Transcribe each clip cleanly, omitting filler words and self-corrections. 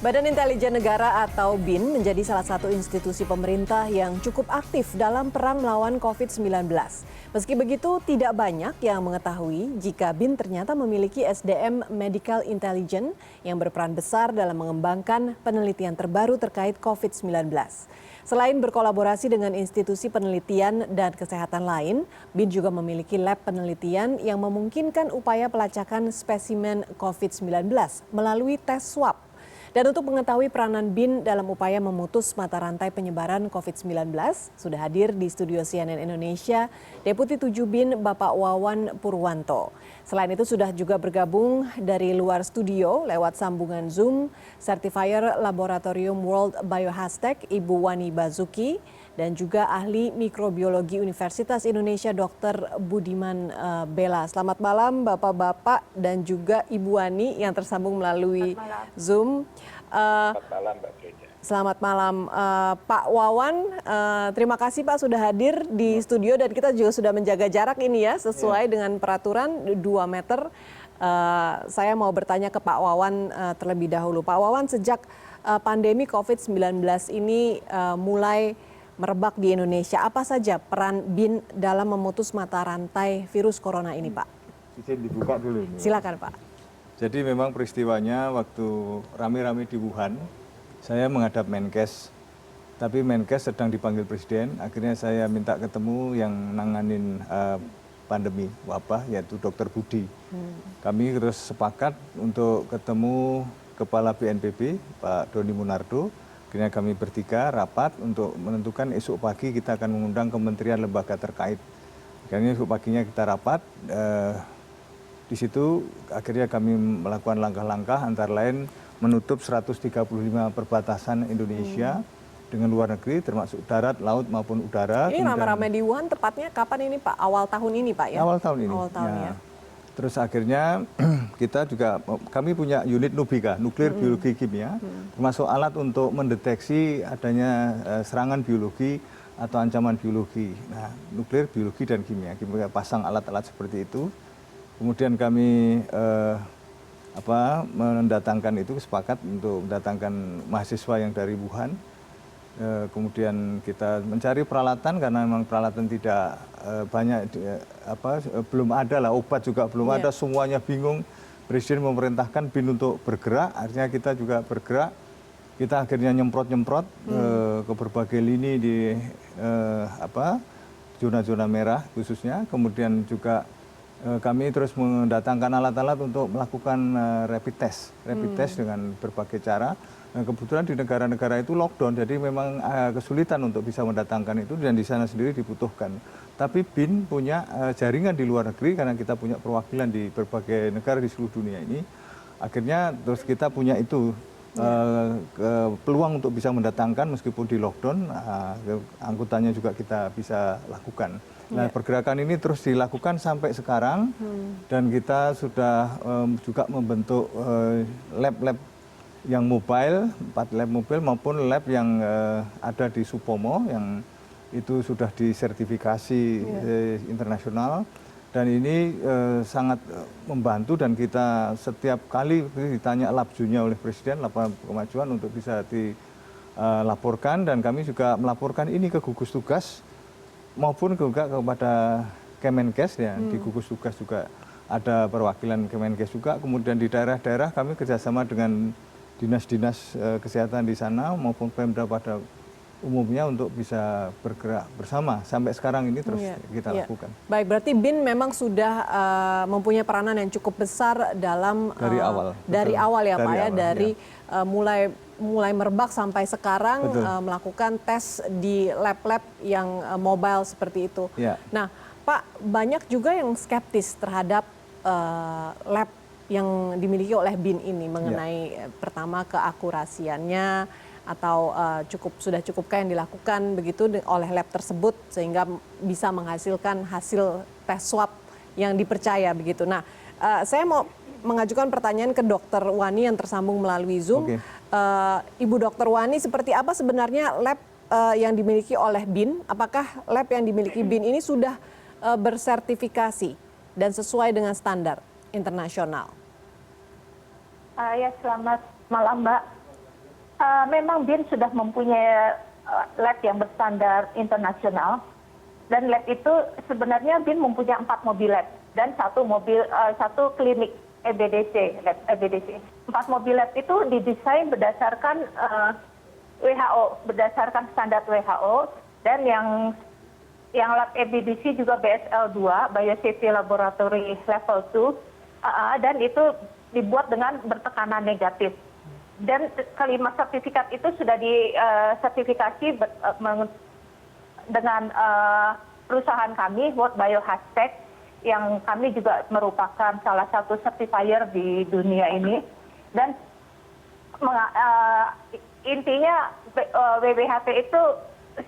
Badan Intelijen Negara atau BIN menjadi salah satu institusi pemerintah yang cukup aktif dalam perang melawan COVID-19. Meski begitu, tidak banyak yang mengetahui jika BIN ternyata memiliki SDM Medical Intelligence yang berperan besar dalam mengembangkan penelitian terbaru terkait COVID-19. Selain berkolaborasi dengan institusi penelitian dan kesehatan lain, BIN juga memiliki lab penelitian yang memungkinkan upaya pelacakan spesimen COVID-19 melalui tes swab. Dan untuk mengetahui peranan BIN dalam upaya memutus mata rantai penyebaran COVID-19, sudah hadir di studio CNN Indonesia Deputi 7 BIN Bapak Wawan Purwanto. Selain itu sudah juga bergabung dari luar studio lewat sambungan Zoom, Certifier Laboratorium World Biohastek Ibu Wani Bazuki, dan juga ahli mikrobiologi Universitas Indonesia Dr. Budiman Bella. Selamat malam Bapak-Bapak dan juga Ibu Wani yang tersambung melalui Zoom. Selamat malam Mbak Frida. Selamat malam Pak Wawan, terima kasih Pak sudah hadir di studio dan kita juga sudah menjaga jarak ini ya sesuai dengan peraturan 2 meter. Saya mau bertanya ke Pak Wawan terlebih dahulu. Pak Wawan, sejak pandemi COVID-19 ini mulai merebak di Indonesia, apa saja peran BIN dalam memutus mata rantai virus corona ini, Pak? Izin dibuka dulu ini. Silakan, Pak. Jadi memang peristiwanya waktu rame-rame di Wuhan, saya menghadap Menkes, tapi Menkes sedang dipanggil Presiden. Akhirnya saya minta ketemu yang nanganin pandemi wabah, yaitu Dr. Budi. Kami terus sepakat untuk ketemu Kepala BNPB, Pak Doni Munardo. Akhirnya kami bertiga rapat untuk menentukan esok pagi kita akan mengundang kementerian lembaga terkait. Akhirnya esok paginya kita rapat. Di situ akhirnya kami melakukan langkah-langkah antara lain menutup 135 perbatasan Indonesia dengan luar negeri termasuk darat, laut maupun udara. Ini ramai-ramai di Wuhan tepatnya kapan ini Pak? Awal tahun ini Pak ya? Awal tahun ini. Awal tahun ya. Terus akhirnya kita juga, kami punya unit Nubika, nuklir biologi kimia, termasuk alat untuk mendeteksi adanya serangan biologi atau ancaman biologi. Nah, nuklir, biologi, dan kimia. Kita pasang alat-alat seperti itu. Kemudian kami mendatangkan itu, sepakat untuk mendatangkan mahasiswa yang dari Wuhan. Kemudian kita mencari peralatan karena memang peralatan tidak banyak, belum ada lah, obat juga belum ada, semuanya bingung. Presiden memerintahkan BIN untuk bergerak, artinya kita juga bergerak. Kita akhirnya nyemprot-nyemprot ke berbagai lini di zona-zona merah khususnya. Kemudian juga kami terus mendatangkan alat-alat untuk melakukan rapid test dengan berbagai cara. Nah, kebetulan di negara-negara itu lockdown, jadi memang kesulitan untuk bisa mendatangkan itu dan di sana sendiri dibutuhkan. Tapi BIN punya jaringan di luar negeri karena kita punya perwakilan di berbagai negara di seluruh dunia ini. Akhirnya terus kita punya itu peluang untuk bisa mendatangkan meskipun di lockdown, angkutannya juga kita bisa lakukan. Nah, pergerakan ini terus dilakukan sampai sekarang dan kita sudah juga membentuk lab-lab yang mobile, 4 lab mobile maupun lab yang ada di Supomo yang itu sudah disertifikasi internasional dan ini sangat membantu dan kita setiap kali ditanya labjunya oleh Presiden, laporan kemajuan untuk bisa dilaporkan dan kami juga melaporkan ini ke gugus tugas maupun juga kepada Kemenkes ya, di gugus tugas juga ada perwakilan Kemenkes juga, kemudian di daerah-daerah kami kerjasama dengan dinas-dinas kesehatan di sana maupun Pemda pada umumnya untuk bisa bergerak bersama sampai sekarang ini terus kita lakukan. Baik, berarti BIN memang sudah mempunyai peranan yang cukup besar dalam dari awal ya Pak ya, dari mulai merebak sampai sekarang melakukan tes di lab-lab yang mobile seperti itu. Nah, Pak, banyak juga yang skeptis terhadap lab yang dimiliki oleh BIN ini mengenai pertama keakurasiannya atau sudah cukupkah yang dilakukan begitu oleh lab tersebut sehingga bisa menghasilkan hasil tes swab yang dipercaya begitu. Nah, saya mau mengajukan pertanyaan ke Dr. Wani yang tersambung melalui Zoom. Ibu Dr. Wani, seperti apa sebenarnya lab yang dimiliki oleh BIN? Apakah lab yang dimiliki BIN ini sudah bersertifikasi dan sesuai dengan standar internasional? Ya, selamat malam Mbak. Memang BIN sudah mempunyai lab yang berstandar internasional, dan lab itu sebenarnya BIN mempunyai 4 mobil lab dan satu klinik EBDC, lab EBDC. 4 mobil lab itu didesain berdasarkan WHO, berdasarkan standar WHO, dan yang lab EBDC juga BSL 2, Biosafety Laboratory Level 2, dan itu dibuat dengan bertekanan negatif. Dan kelima sertifikat itu sudah disertifikasi dengan perusahaan kami, World Biohashtag, yang kami juga merupakan salah satu certifier di dunia ini. Dan intinya WBHT itu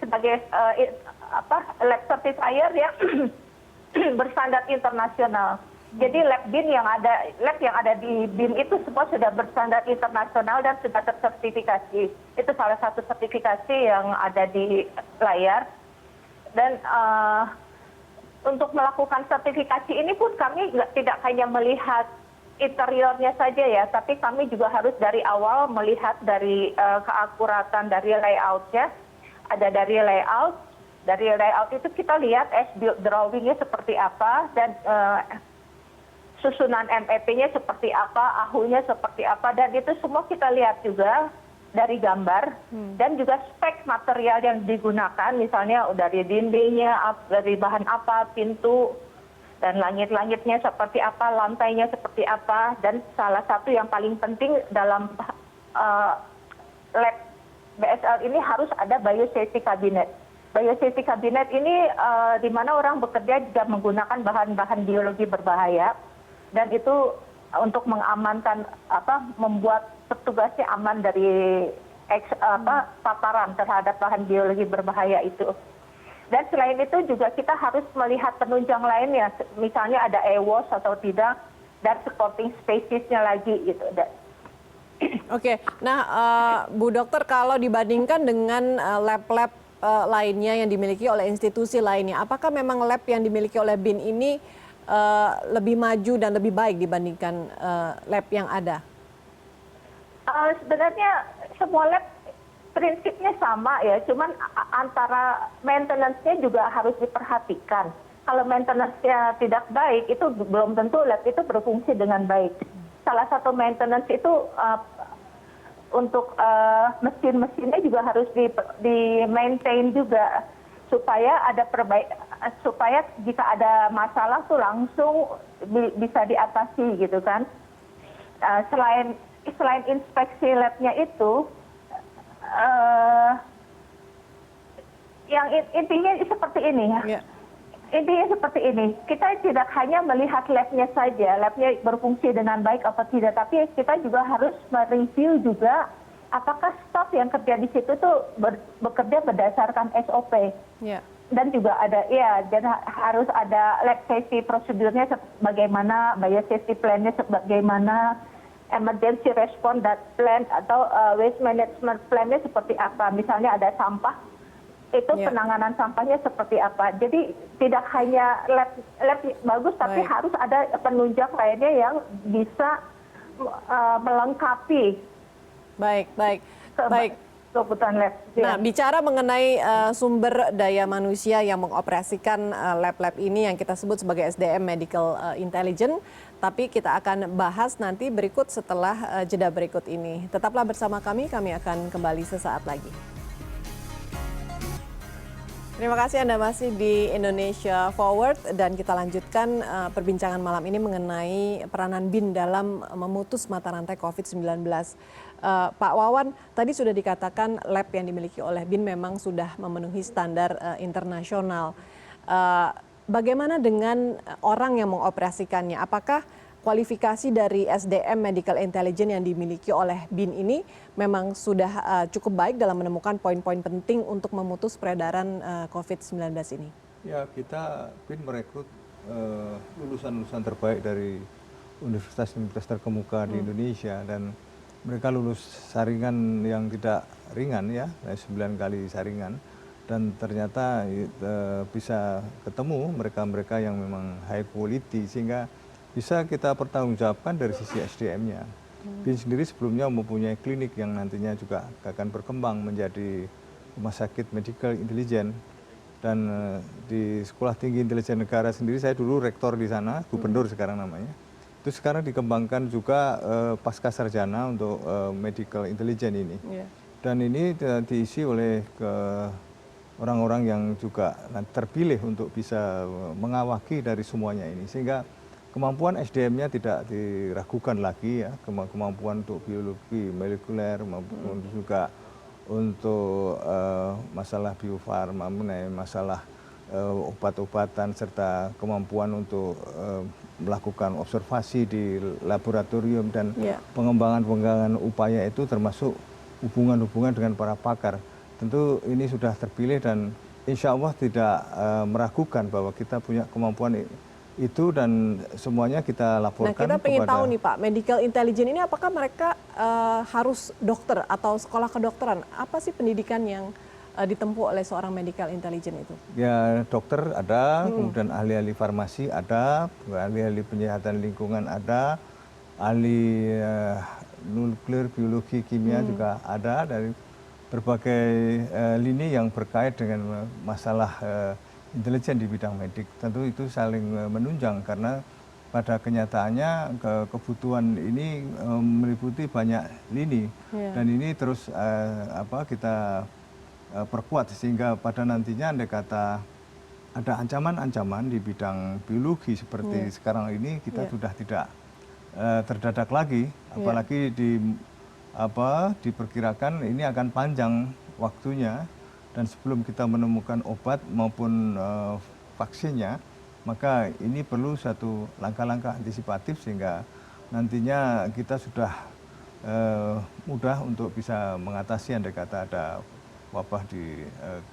sebagai lab certifier yang berstandar internasional. Jadi lab yang ada di BIN itu semua sudah berstandar internasional dan sudah tersertifikasi. Itu salah satu sertifikasi yang ada di layar. Dan untuk melakukan sertifikasi ini pun kami tidak hanya melihat interiornya saja ya, tapi kami juga harus dari awal melihat dari keakuratan dari layoutnya. Ada dari layout itu kita lihat as-built drawingnya seperti apa, dan susunan MEP-nya seperti apa, AHU-nya seperti apa, dan itu semua kita lihat juga dari gambar, dan juga spek material yang digunakan, misalnya dari dindingnya, dari bahan apa, pintu, dan langit-langitnya seperti apa, lantainya seperti apa, dan salah satu yang paling penting dalam lab BSL ini harus ada biosafety cabinet. Biosafety cabinet ini di mana orang bekerja juga menggunakan bahan-bahan biologi berbahaya, dan itu untuk mengamankan membuat petugasnya aman dari paparan terhadap bahan biologi berbahaya itu. Dan selain itu juga kita harus melihat penunjang lainnya, misalnya ada EWOS atau tidak, dan supporting spesiesnya lagi gitu. Oke, nah Bu Dokter, kalau dibandingkan dengan lab-lab lainnya yang dimiliki oleh institusi lainnya, apakah memang lab yang dimiliki oleh BIN ini lebih maju dan lebih baik dibandingkan lab yang ada? Sebenarnya semua lab prinsipnya sama ya, cuman antara maintenance-nya juga harus diperhatikan. Kalau maintenance-nya tidak baik, itu belum tentu lab itu berfungsi dengan baik. Salah satu maintenance itu untuk mesin-mesinnya juga harus di-maintain juga, supaya supaya jika ada masalah tuh langsung bisa diatasi gitu kan. Selain inspeksi labnya itu, yang intinya seperti ini ya. Yeah. Intinya seperti ini, kita tidak hanya melihat labnya saja, labnya berfungsi dengan baik atau tidak, tapi kita juga harus mereview juga apakah staff yang kerja di situ tuh bekerja berdasarkan SOP. Yeah. Dan juga ada, dan harus ada lab safety prosedurnya bagaimana, biosafety plan-nya bagaimana, emergency response plan atau waste management plan-nya seperti apa. Misalnya ada sampah, itu penanganan sampahnya seperti apa. Jadi tidak hanya lab bagus, tapi harus ada penunjang lainnya yang bisa melengkapi. Baik. Kebutuhan lab. Nah, bicara mengenai sumber daya manusia yang mengoperasikan lab-lab ini yang kita sebut sebagai SDM Medical Intelligence, tapi kita akan bahas nanti berikut setelah jeda berikut ini. Tetaplah bersama kami akan kembali sesaat lagi. Terima kasih Anda masih di Indonesia Forward, dan kita lanjutkan perbincangan malam ini mengenai peranan BIN dalam memutus mata rantai COVID-19. Pak Wawan, tadi sudah dikatakan lab yang dimiliki oleh BIN memang sudah memenuhi standar internasional. Bagaimana dengan orang yang mengoperasikannya? Apakah kualifikasi dari SDM Medical Intelligence yang dimiliki oleh BIN ini memang sudah cukup baik dalam menemukan poin-poin penting untuk memutus peredaran COVID-19 ini? Ya, kita BIN merekrut lulusan-lulusan terbaik dari universitas-universitas terkemuka di Indonesia, dan mereka lulus saringan yang tidak ringan ya, 9 kali saringan, dan ternyata bisa ketemu mereka-mereka yang memang high quality, sehingga bisa kita pertanggungjawabkan dari sisi SDM-nya. BIN sendiri sebelumnya mempunyai klinik yang nantinya juga akan berkembang menjadi rumah sakit medical intelligence. Dan di Sekolah Tinggi Intelijen Negara sendiri saya dulu rektor di sana, gubernur sekarang namanya. Itu sekarang dikembangkan juga pasca sarjana untuk medical intelligence ini. Dan ini diisi oleh orang-orang yang juga terpilih untuk bisa mengawaki dari semuanya ini. Sehingga kemampuan SDM-nya tidak diragukan lagi ya, kemampuan untuk biologi molekuler maupun juga untuk masalah biofarma, mengenai masalah obat-obatan serta kemampuan untuk melakukan observasi di laboratorium dan pengembangan upaya itu termasuk hubungan-hubungan dengan para pakar. Tentu ini sudah terpilih dan insya Allah tidak meragukan bahwa kita punya kemampuan itu dan semuanya kita laporkan. Nah, kita pengen tahu nih Pak, medical intelligence ini apakah mereka harus dokter atau sekolah kedokteran? Apa sih pendidikan yang ditempuh oleh seorang medical intelligence itu? Ya, dokter ada, kemudian ahli-ahli farmasi ada, ahli-ahli penyihatan lingkungan ada, ahli nuklir, biologi, kimia juga ada dari berbagai lini yang berkait dengan masalah intelijen di bidang medik. Tentu itu saling menunjang karena pada kenyataannya kebutuhan ini meliputi banyak lini dan ini terus kita perkuat sehingga pada nantinya andai kata ada ancaman-ancaman di bidang biologi seperti sekarang ini kita sudah tidak terdadak lagi, apalagi diperkirakan ini akan panjang waktunya. Dan sebelum kita menemukan obat maupun vaksinnya, maka ini perlu satu langkah-langkah antisipatif sehingga nantinya kita sudah mudah untuk bisa mengatasi andai kata ada wabah di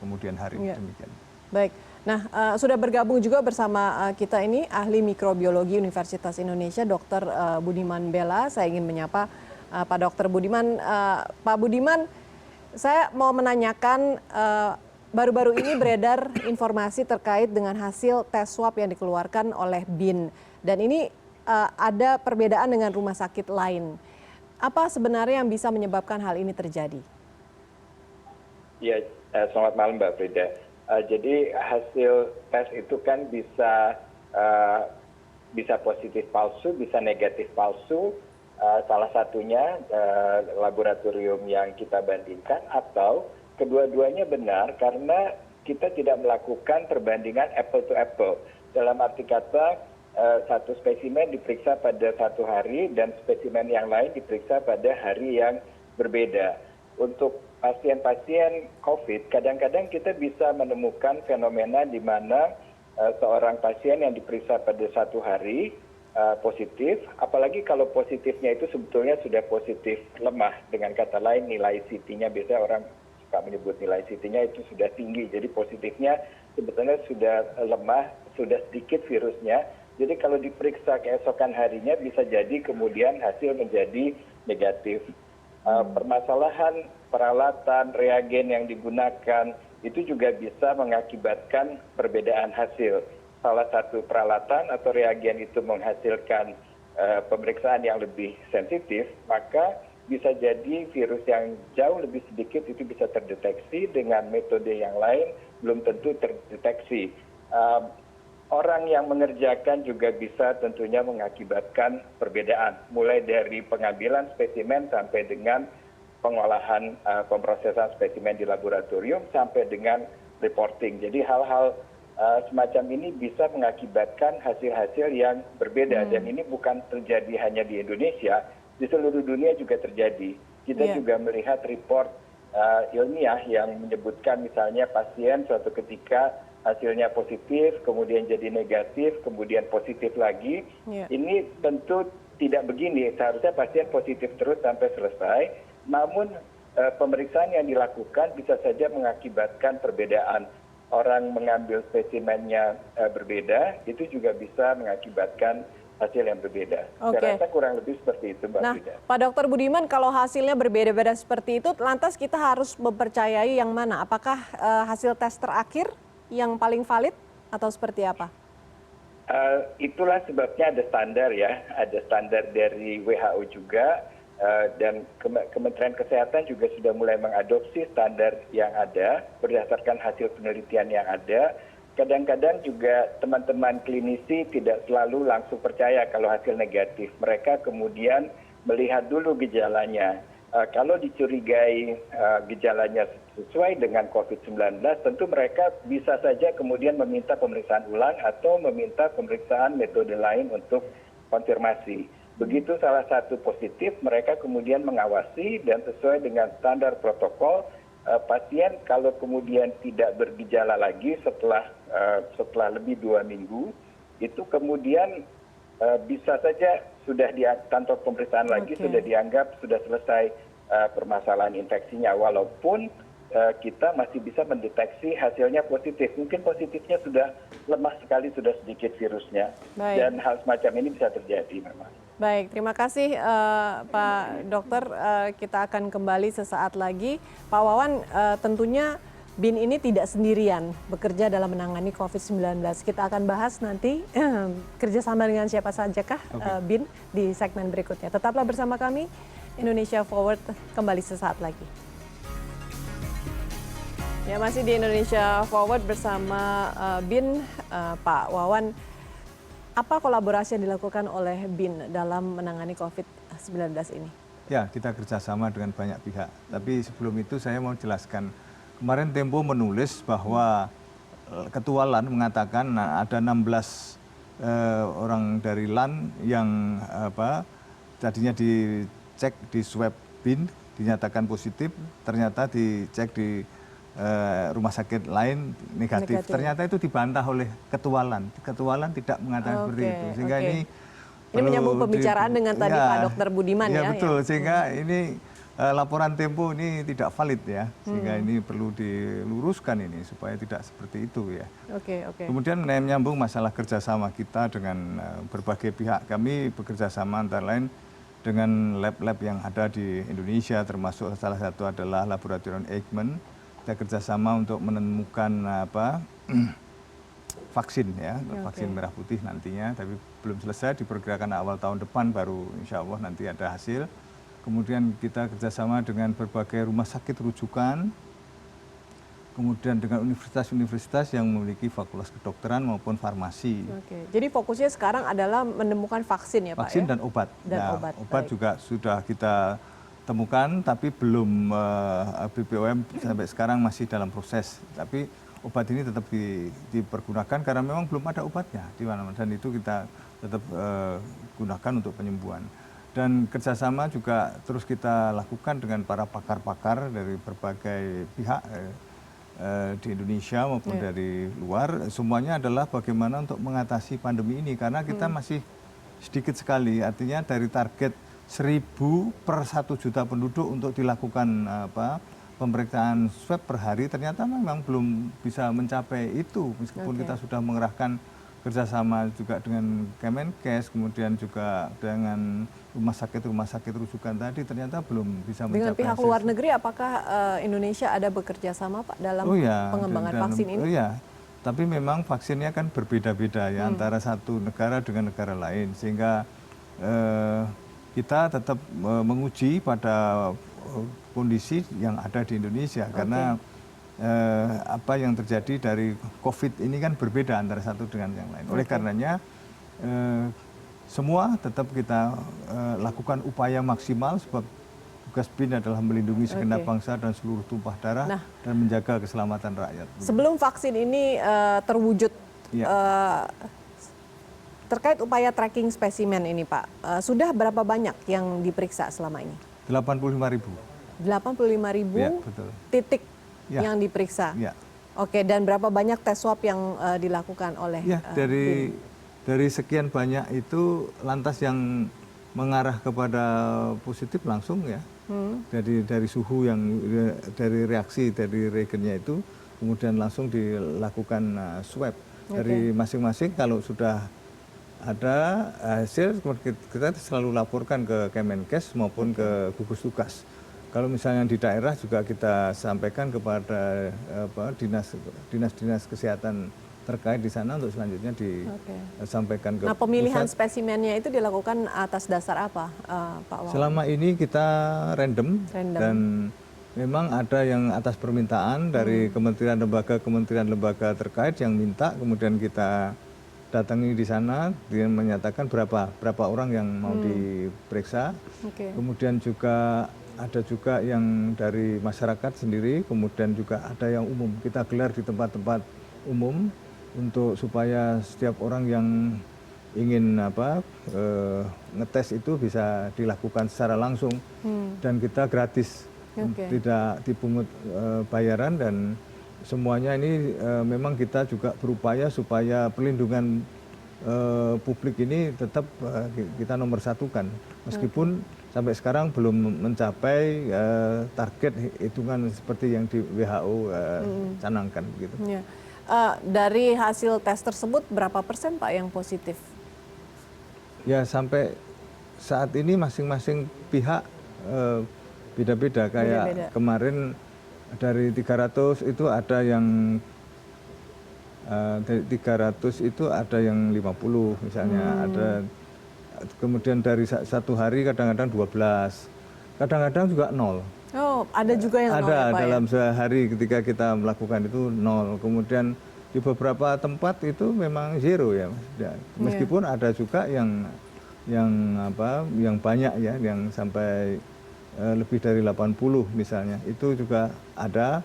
kemudian hari. Demikian. Baik, nah sudah bergabung juga bersama kita ini ahli mikrobiologi Universitas Indonesia, Dr. Budiman Bella. Saya ingin menyapa Pak Dr. Budiman. Pak Budiman, saya mau menanyakan, baru-baru ini beredar informasi terkait dengan hasil tes swab yang dikeluarkan oleh BIN. Dan ini ada perbedaan dengan rumah sakit lain. Apa sebenarnya yang bisa menyebabkan hal ini terjadi? Ya, selamat malam Mbak Frida. Jadi hasil tes itu kan bisa positif palsu, bisa negatif palsu. Salah satunya laboratorium yang kita bandingkan atau kedua-duanya benar karena kita tidak melakukan perbandingan apple to apple. Dalam arti kata satu spesimen diperiksa pada satu hari dan spesimen yang lain diperiksa pada hari yang berbeda. Untuk pasien-pasien COVID, kadang-kadang kita bisa menemukan fenomena di mana seorang pasien yang diperiksa pada satu hari positif, apalagi kalau positifnya itu sebetulnya sudah positif lemah. Dengan kata lain nilai CT-nya, biasanya orang suka menyebut nilai CT-nya itu sudah tinggi, jadi positifnya sebetulnya sudah lemah, sudah sedikit virusnya. Jadi kalau diperiksa keesokan harinya bisa jadi kemudian hasil menjadi negatif. Permasalahan peralatan, reagen yang digunakan itu juga bisa mengakibatkan perbedaan hasil. Salah satu peralatan atau reagen itu menghasilkan pemeriksaan yang lebih sensitif, maka bisa jadi virus yang jauh lebih sedikit itu bisa terdeteksi, dengan metode yang lain belum tentu terdeteksi. Orang yang mengerjakan juga bisa tentunya mengakibatkan perbedaan, mulai dari pengambilan spesimen sampai dengan pengolahan pemrosesan spesimen di laboratorium sampai dengan reporting. Jadi hal-hal semacam ini bisa mengakibatkan hasil-hasil yang berbeda dan ini bukan terjadi hanya di Indonesia, di seluruh dunia juga terjadi. Kita juga melihat report ilmiah yang menyebutkan misalnya pasien suatu ketika hasilnya positif, kemudian jadi negatif, kemudian positif lagi. Ini tentu tidak begini, seharusnya pasien positif terus sampai selesai, namun pemeriksaan yang dilakukan bisa saja mengakibatkan perbedaan. Orang mengambil spesimennya berbeda, itu juga bisa mengakibatkan hasil yang berbeda. Saya rasa kurang lebih seperti itu, Mbak Frida. Pak Dr. Budiman, kalau hasilnya berbeda-beda seperti itu, lantas kita harus mempercayai yang mana? Apakah hasil tes terakhir yang paling valid atau seperti apa? Itulah sebabnya ada standar ya, ada standar dari WHO juga. dan Kementerian Kesehatan juga sudah mulai mengadopsi standar yang ada berdasarkan hasil penelitian yang ada. Kadang-kadang juga teman-teman klinisi tidak selalu langsung percaya kalau hasil negatif. Mereka kemudian melihat dulu gejalanya. Kalau dicurigai gejalanya sesuai dengan COVID-19, tentu mereka bisa saja kemudian meminta pemeriksaan ulang atau meminta pemeriksaan metode lain untuk konfirmasi. Begitu salah satu positif, mereka kemudian mengawasi dan sesuai dengan standar protokol, pasien kalau kemudian tidak bergejala lagi setelah lebih 2 minggu, itu kemudian bisa saja sudah di kantor pemeriksaan lagi, sudah dianggap sudah selesai permasalahan infeksinya, walaupun kita masih bisa mendeteksi hasilnya positif. Mungkin positifnya sudah lemah sekali, sudah sedikit virusnya. Dan hal semacam ini bisa terjadi memang. Baik, terima kasih Pak Dokter. Kita akan kembali sesaat lagi. Pak Wawan, tentunya BIN ini tidak sendirian bekerja dalam menangani COVID-19. Kita akan bahas nanti kerjasama dengan siapa sajakah BIN di segmen berikutnya. Tetaplah bersama kami, Indonesia Forward kembali sesaat lagi. Ya, masih di Indonesia Forward bersama BIN, Pak Wawan. Apa kolaborasi yang dilakukan oleh BIN dalam menangani COVID-19 ini? Ya, kita kerjasama dengan banyak pihak. Tapi sebelum itu saya mau jelaskan. Kemarin Tempo menulis bahwa Ketua LAN mengatakan ada 16 orang dari LAN yang tadinya dicek di swab BIN, dinyatakan positif, ternyata dicek di rumah sakit lain negatif. Ternyata itu dibantah oleh Ketua LAN. Ketua LAN tidak mengatakan seperti itu. Sehingga ini menyambung pembicaraan dengan tadi Pak Dr. Budiman ya. Ya betul, sehingga ini laporan Tempo ini tidak valid ya. Sehingga ini perlu diluruskan ini supaya tidak seperti itu ya. Kemudian menyambung masalah kerjasama kita dengan berbagai pihak. Kami bekerjasama antara lain dengan lab-lab yang ada di Indonesia, termasuk salah satu adalah Laboratorium Eijkman. Kita kerjasama untuk menemukan vaksin ya, vaksin merah putih nantinya, tapi belum selesai, diperkirakan awal tahun depan baru insya Allah nanti ada hasil. Kemudian kita kerjasama dengan berbagai rumah sakit rujukan, kemudian dengan universitas-universitas yang memiliki fakultas kedokteran maupun farmasi. Jadi fokusnya sekarang adalah menemukan vaksin ya Pak? Vaksin dan obat. Obat juga sudah kita temukan, tapi belum BPOM sampai sekarang masih dalam proses. Tapi obat ini tetap dipergunakan karena memang belum ada obatnya di mana-mana, dan itu kita tetap gunakan untuk penyembuhan. Dan kerjasama juga terus kita lakukan dengan para pakar-pakar dari berbagai pihak di Indonesia maupun dari luar. Semuanya adalah bagaimana untuk mengatasi pandemi ini, karena kita masih sedikit sekali, artinya dari target 1.000 per 1 juta penduduk untuk dilakukan pemeriksaan swab per hari, ternyata memang belum bisa mencapai itu, meskipun kita sudah mengerahkan kerjasama juga dengan Kemenkes, kemudian juga dengan rumah sakit rujukan tadi, ternyata belum bisa mencapai. Dengan pihak luar negeri, apakah Indonesia ada bekerja sama Pak dalam pengembangan vaksin ini? Iya, tapi memang vaksinnya kan berbeda-beda ya antara satu negara dengan negara lain, sehingga kita tetap menguji pada kondisi yang ada di Indonesia, karena apa yang terjadi dari COVID ini kan berbeda antara satu dengan yang lain. Oleh karenanya semua tetap kita lakukan upaya maksimal, sebab tugas BIN adalah melindungi segenap bangsa dan seluruh tumpah darah dan menjaga keselamatan rakyat. Sebelum vaksin ini terwujud, terkait upaya tracking spesimen ini Pak, sudah berapa banyak yang diperiksa selama ini? 85.000. 85.000 titik yang diperiksa. Oke, dan berapa banyak tes swab yang dilakukan oleh dari sekian banyak itu, lantas yang mengarah kepada positif langsung ya. Dari suhu yang dari reaksi dari reagennya itu, kemudian langsung dilakukan swab dari masing-masing. Kalau sudah ada hasil, kita selalu laporkan ke Kemenkes maupun ke gugus tugas. Kalau misalnya di daerah juga kita sampaikan kepada dinas-dinas kesehatan terkait di sana untuk selanjutnya disampaikan ke Nah, pemilihan pusat. spesimennya itu dilakukan atas dasar apa, Pak Wawan? Selama ini kita random. Dan memang ada yang atas permintaan dari kementerian lembaga terkait yang minta, kemudian kita datangi di sana, dia menyatakan berapa orang yang mau diperiksa. Kemudian juga ada juga yang dari masyarakat sendiri, kemudian juga ada yang umum. Kita gelar di tempat-tempat umum untuk supaya setiap orang yang ingin ngetes itu bisa dilakukan secara langsung dan kita gratis, tidak dipungut bayaran, dan semuanya ini memang kita juga berupaya supaya perlindungan publik ini tetap kita nomor satukan, meskipun sampai sekarang belum mencapai target hitungan seperti yang di WHO canangkan gitu. Dari hasil tes tersebut berapa persen Pak yang positif? Ya, sampai saat ini masing-masing pihak beda-beda. Kayak kemarin dari 300 itu ada yang dari 300 itu ada yang 50 misalnya. Kemudian dari satu hari kadang-kadang 12, kadang-kadang juga 0. Oh, ada juga yang 0 ya, Pak, dalam sehari ketika kita melakukan itu 0. Kemudian di beberapa tempat itu memang 0 ya, Mas. Meskipun ada juga yang banyak ya, yang sampai lebih dari 80 misalnya. Itu juga ada.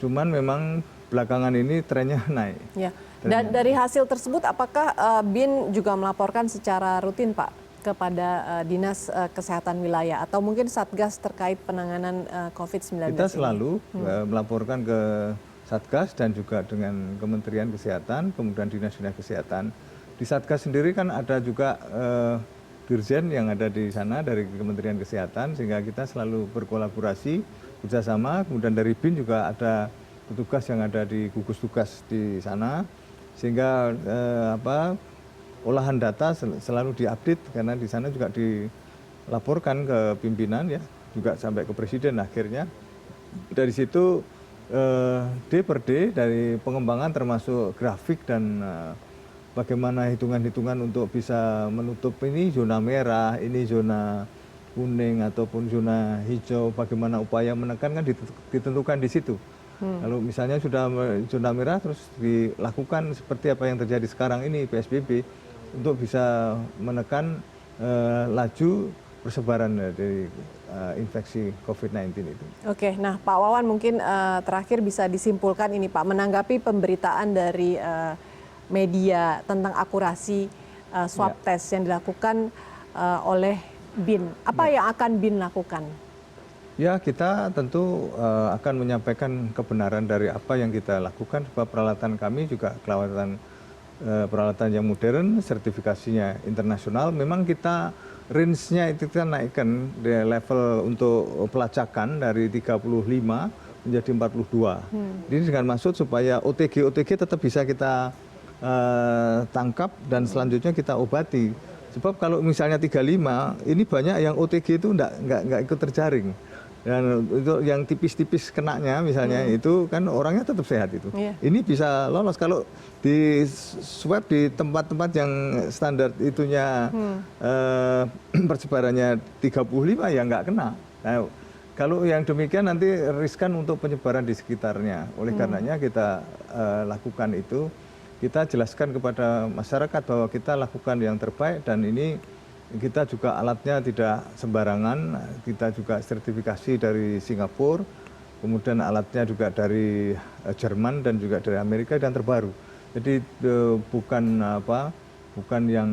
Cuman memang belakangan ini trennya naik. Ya. Dan dari hasil tersebut apakah BIN juga melaporkan secara rutin, Pak, kepada Dinas Kesehatan Wilayah atau mungkin Satgas terkait penanganan COVID-19? Kita selalu melaporkan ke Satgas dan juga dengan Kementerian Kesehatan, kemudian Dinas-Dinas Kesehatan. Di Satgas sendiri kan ada juga Dirjen yang ada di sana dari Kementerian Kesehatan, sehingga kita selalu berkolaborasi, bekerjasama. Kemudian dari BIN juga ada petugas yang ada di gugus tugas di sana, sehingga olahan data selalu diupdate, karena di sana juga dilaporkan ke pimpinan ya, juga sampai ke presiden akhirnya. Dari situ D per D dari pengembangan termasuk grafik dan bagaimana hitungan-hitungan untuk bisa menutup ini zona merah, ini zona kuning ataupun zona hijau, bagaimana upaya menekan kan ditentukan di situ. Kalau misalnya sudah zona merah terus dilakukan seperti apa yang terjadi sekarang ini PSBB, untuk bisa menekan laju persebaran dari infeksi COVID-19 itu. Oke, nah Pak Wawan mungkin terakhir bisa disimpulkan ini Pak, menanggapi pemberitaan dari media tentang akurasi swab test yang dilakukan oleh BIN. Apa yang akan BIN lakukan? Ya, kita tentu akan menyampaikan kebenaran dari apa yang kita lakukan, sebab peralatan kami juga peralatan yang modern, sertifikasinya internasional. Memang kita range-nya itu kita naikkan di level untuk pelacakan dari 35 menjadi 42. Ini dengan maksud supaya OTG tetap bisa kita tangkap dan selanjutnya kita obati. Sebab kalau misalnya 35, ini banyak yang OTG itu enggak ikut terjaring. Dan itu yang tipis-tipis kenanya misalnya itu kan orangnya tetap sehat itu. Ini bisa lolos kalau di swab di tempat-tempat yang standar itunya persebarannya 35 ya nggak kena. Nah, kalau yang demikian nanti riskan untuk penyebaran di sekitarnya. Oleh karenanya kita lakukan itu, kita jelaskan kepada masyarakat bahwa kita lakukan yang terbaik, dan ini kita juga alatnya tidak sembarangan, kita juga sertifikasi dari Singapura, kemudian alatnya juga dari Jerman dan juga dari Amerika dan terbaru. Jadi bukan yang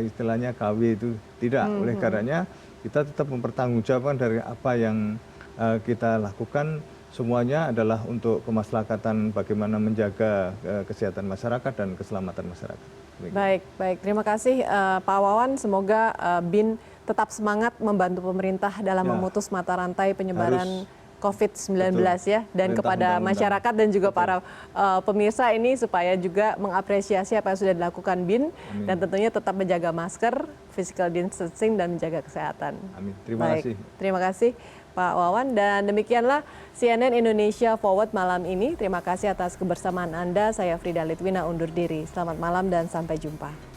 istilahnya KW itu tidak. Oleh karenanya kita tetap mempertanggungjawabkan dari apa yang kita lakukan, semuanya adalah untuk kemaslahatan bagaimana menjaga kesehatan masyarakat dan keselamatan masyarakat. Baik. Terima kasih Pak Wawan. Semoga BIN tetap semangat membantu pemerintah dalam memutus mata rantai penyebaran COVID-19 ya, dan kepada masyarakat dan juga para pemirsa ini supaya juga mengapresiasi apa yang sudah dilakukan BIN. Dan tentunya tetap menjaga masker, physical distancing, dan menjaga kesehatan. Amin. Terima kasih. Terima kasih. Pak Wawan. Dan demikianlah CNN Indonesia Forward malam ini. Terima kasih atas kebersamaan Anda. Saya Frida Litwina undur diri. Selamat malam dan sampai jumpa.